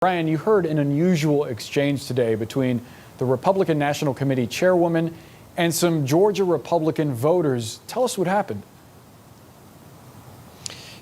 Brian, you heard an unusual exchange today between the Republican National Committee chairwoman and some Georgia Republican voters. Tell us what happened.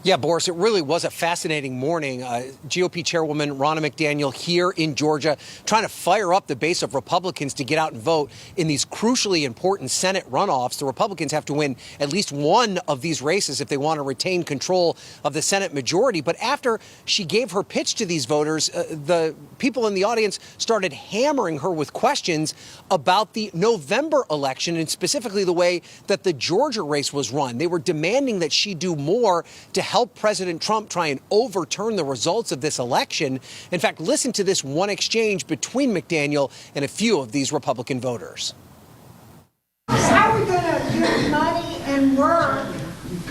Yeah, Boris, it really was a fascinating morning. GOP chairwoman Ronna McDaniel here in Georgia trying to fire up the base of Republicans to get out and vote in these crucially important Senate runoffs. The Republicans have to win at least one of these races if they want to retain control of the Senate majority. But after she gave her pitch to these voters, the people in the audience started hammering her with questions about the November election and specifically the way that the Georgia race was run. They were demanding that she do more to help President Trump try and overturn the results of this election. In fact, listen to this one exchange between McDaniel and a few of these Republican voters. How are we going to give money and work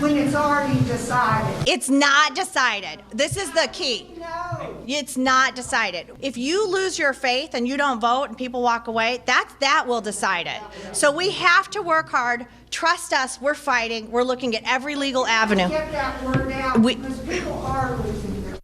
when it's already decided? It's not decided. This is the key. No. It's not decided. If you lose your faith and you don't vote and people walk away, that will decide it. So we have to work hard. Trust us, we're fighting. We're looking at every legal avenue. Get that word out because people are losing their.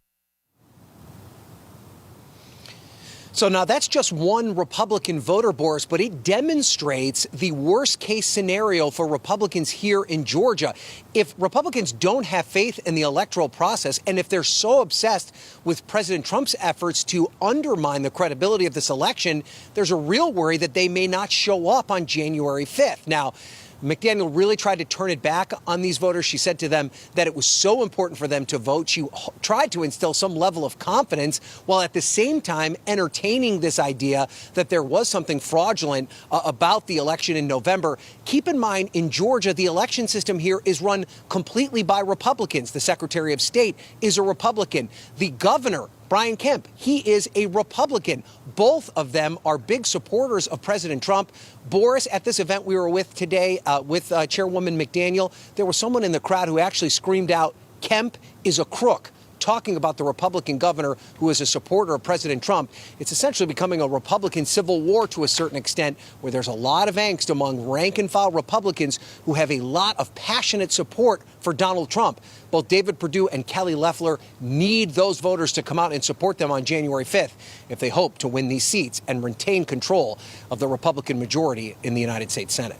So now that's just one Republican voter, Boris, but it demonstrates the worst case scenario for Republicans here in Georgia. If Republicans don't have faith in the electoral process, and if they're so obsessed with President Trump's efforts to undermine the credibility of this election, there's a real worry that they may not show up on January 5th. Now, McDaniel really tried to turn it back on these voters. She said to them that it was so important for them to vote. She tried to instill some level of confidence while at the same time entertaining this idea that there was something fraudulent about the election in November. Keep in mind, in Georgia, the election system here is run completely by Republicans. The Secretary of State is a Republican. The governor, Brian Kemp, he is a Republican. Both of them are big supporters of President Trump. Boris, at this event we were with today with Chairwoman McDaniel, there was someone in the crowd who actually screamed out, "Kemp is a crook," talking about the Republican governor who is a supporter of President Trump. It's essentially becoming a Republican civil war to a certain extent, where there's a lot of angst among rank and file Republicans who have a lot of passionate support for Donald Trump. Both David Perdue and Kelly Loeffler need those voters to come out and support them on January 5th if they hope to win these seats and retain control of the Republican majority in the United States Senate.